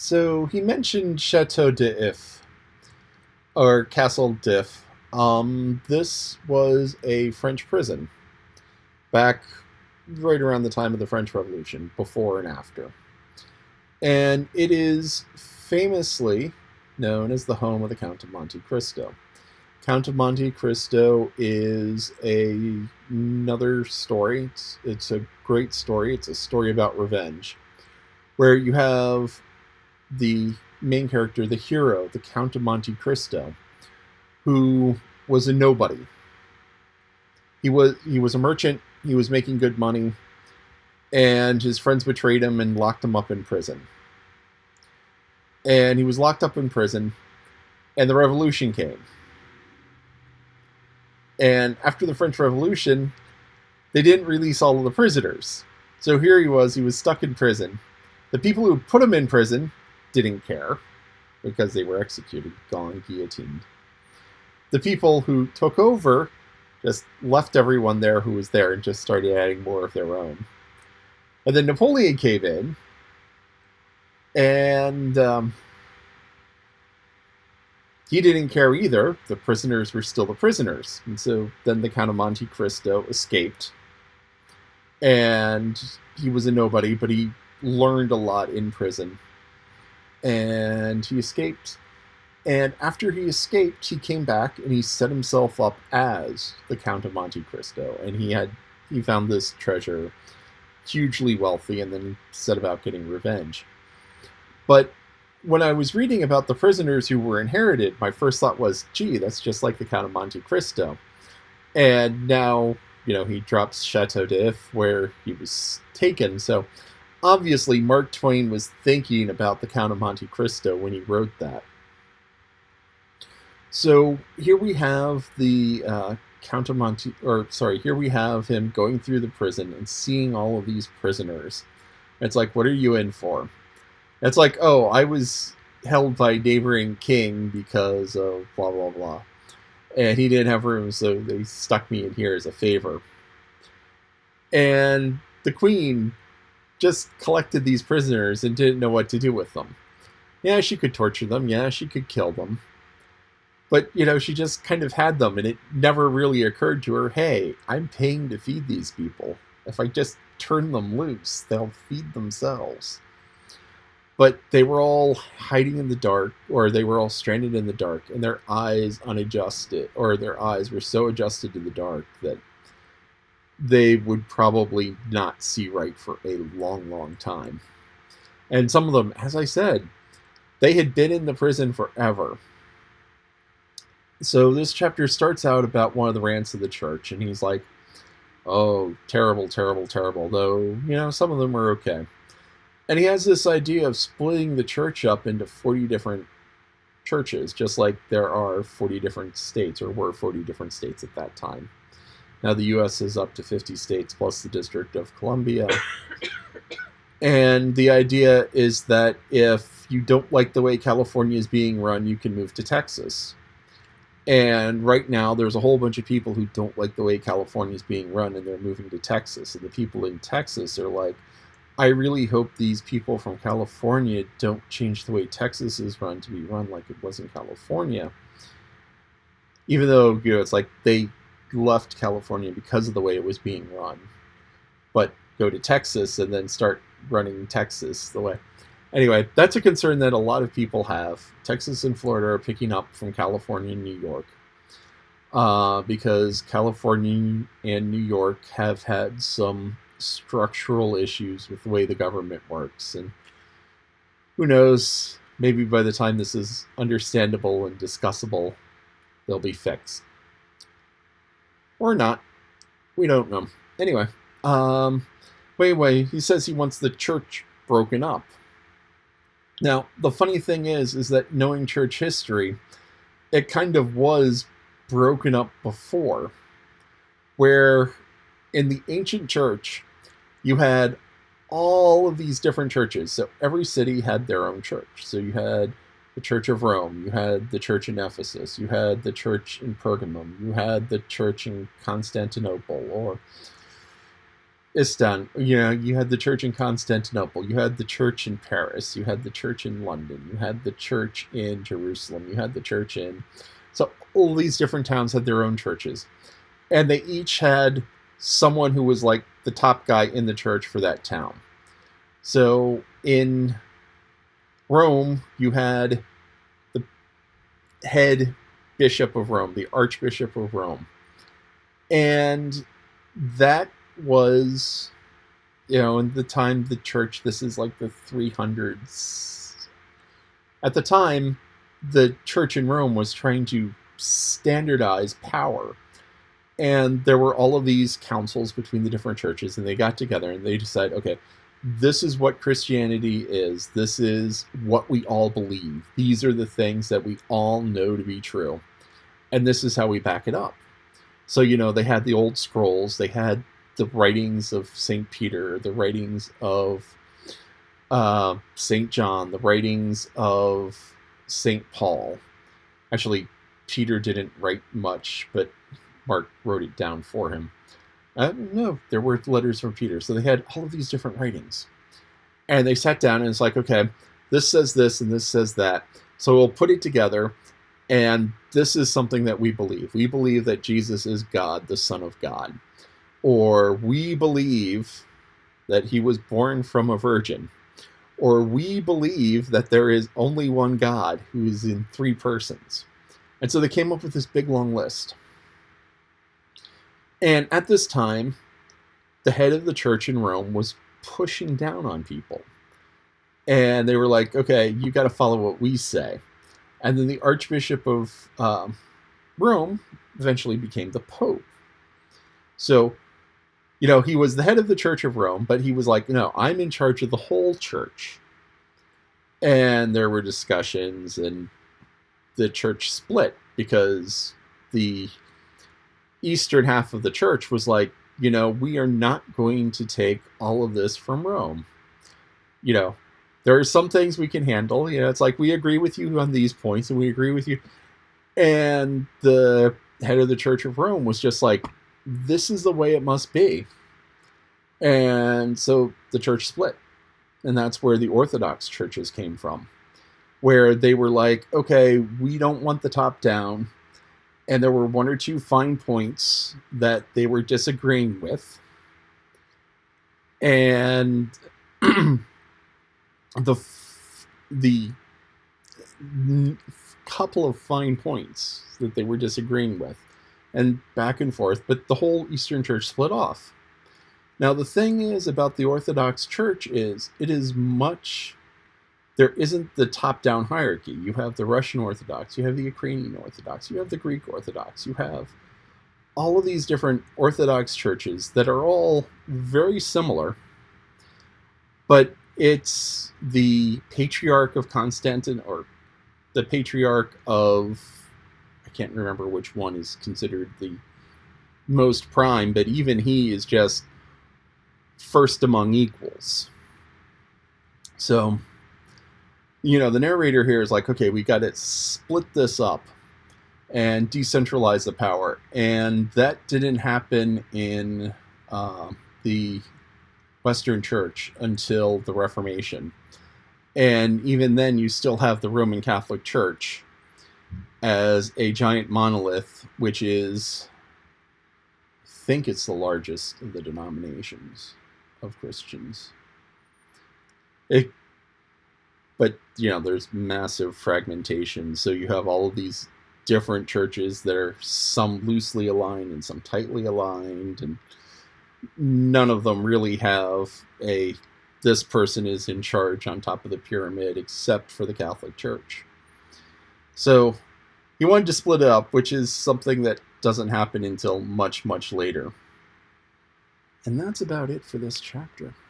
So he mentioned Chateau d'If, or Castle d'If. This was a French prison back right around the time of the French Revolution, before and after. And it is famously known as the home of the Count of Monte Cristo. Count of Monte Cristo is another story. It's a great story. It's a story about revenge, where you have the main character, the hero, the Count of Monte Cristo, who was a nobody. He was a merchant. He was making good money, and his friends betrayed him and locked him up in prison. And he was locked up in prison, and the revolution came. And after the French Revolution, they didn't release all of the prisoners. So here he was stuck in prison. The people who put him in prison didn't care because they were executed, gone, guillotined. The people who took over just left everyone there who was there and just started adding more of their own. And then Napoleon came in, and he didn't care either. The prisoners were still the prisoners. And so then the Count of Monte Cristo escaped. And he was a nobody, but he learned a lot in prison. And he escaped. And after he escaped, he came back and he set himself up as the Count of Monte Cristo. And he found this treasure, hugely wealthy, and then set about getting revenge. But when I was reading about the prisoners who were inherited, my first thought was, gee, that's just like the Count of Monte Cristo. And now, he drops Chateau d'If, where he was taken. So obviously Mark Twain was thinking about the Count of Monte Cristo when he wrote that. So here we have the here we have him going through the prison and seeing all of these prisoners. It's like, what are you in for? It's like, oh, I was held by neighboring king because of blah, blah, blah. And he didn't have room, so they stuck me in here as a favor. And the queen just collected these prisoners and didn't know what to do with them. Yeah, she could torture them. Yeah, she could kill them. But, she just kind of had them, and it never really occurred to her, hey, I'm paying to feed these people. If I just turn them loose, they'll feed themselves. But they were all hiding in the dark, or they were all stranded in the dark, and their eyes their eyes were so adjusted to the dark that they would probably not see right for a long, long time. And some of them, as I said, they had been in the prison forever. So this chapter starts out about one of the rants of the church, and he's like, oh, terrible, terrible, terrible, though, some of them were okay. And he has this idea of splitting the church up into 40 different churches, just like there are 40 different states, or were 40 different states at that time. Now the U.S. is up to 50 states, plus the District of Columbia. And the idea is that if you don't like the way California is being run, you can move to Texas. And right now, there's a whole bunch of people who don't like the way California is being run, and they're moving to Texas. And the people in Texas are like, I really hope these people from California don't change the way Texas is run to be run like it was in California. Even though, it's like they left California because of the way it was being run. But go to Texas and then start running Texas the way. Anyway, that's a concern that a lot of people have. Texas and Florida are picking up from California and New York. Because California and New York have had some structural issues with the way the government works. And who knows, maybe by the time this is understandable and discussable, they'll be fixed. Or not. We don't know. Anyway, he says he wants the church broken up. Now, the funny thing is that knowing church history, it kind of was broken up before, where in the ancient church, you had all of these different churches. So every city had their own church. So you had the Church of Rome, you had the church in Ephesus, you had the church in Pergamum, you had the church in Constantinople, or Istan, you know, you had the church in Constantinople, you had the church in Paris, you had the church in London, you had the church in Jerusalem, you had the church in. So all these different towns had their own churches. And they each had someone who was like the top guy in the church for that town. So in Rome, you had the head bishop of Rome, the Archbishop of Rome. And that was, you know, in the time the church, this is like the 300s. At the time, the church in Rome was trying to standardize power. And there were all of these councils between the different churches, and they got together and they decided, okay, this is what Christianity is. This is what we all believe. These are the things that we all know to be true. And this is how we back it up. So, you know, they had the old scrolls, they had the writings of St. Peter, the writings of St. John, the writings of St. Paul. Actually, Peter didn't write much, but Mark wrote it down for him. No, there were letters from Peter. So they had all of these different writings. And they sat down and it's like, okay, this says this and this says that. So we'll put it together. And this is something that we believe. We believe that Jesus is God, the Son of God. Or we believe that he was born from a virgin. Or we believe that there is only one God who is in three persons. And so they came up with this big long list. And at this time, the head of the church in Rome was pushing down on people. And they were like, okay, you got to follow what we say. And then the Archbishop of Rome eventually became the Pope. So, you know, he was the head of the Church of Rome, but he was like, no, I'm in charge of the whole church. And there were discussions, and the church split because the eastern half of the church was like, you know, we are not going to take all of this from Rome. You know, there are some things we can handle. You know, it's like, we agree with you on these points and we agree with you. And the head of the Church of Rome was just like, this is the way it must be. And so the church split. And that's where the Orthodox churches came from, where they were like, okay, we don't want the top down. And there were one or two fine points that they were disagreeing with. And the couple of fine points that they were disagreeing with, and back and forth, but the whole Eastern Church split off. Now, the thing is about the Orthodox Church is it is much, there isn't the top-down hierarchy. You have the Russian Orthodox, you have the Ukrainian Orthodox, you have the Greek Orthodox, you have all of these different Orthodox churches that are all very similar, but it's the Patriarch of Constantinople, or the Patriarch of, I can't remember which one is considered the most prime, but even he is just first among equals. So, you know, the narrator here is like, okay, we got to split this up and decentralize the power. And that didn't happen in the Western Church until the Reformation. And even then, you still have the Roman Catholic Church as a giant monolith, which is, I think it's the largest of the denominations of Christians. But, you know, there's massive fragmentation. So you have all of these different churches that are some loosely aligned and some tightly aligned. And none of them really have a, this person is in charge on top of the pyramid, except for the Catholic Church. So he wanted to split it up, which is something that doesn't happen until much, much later. And that's about it for this chapter.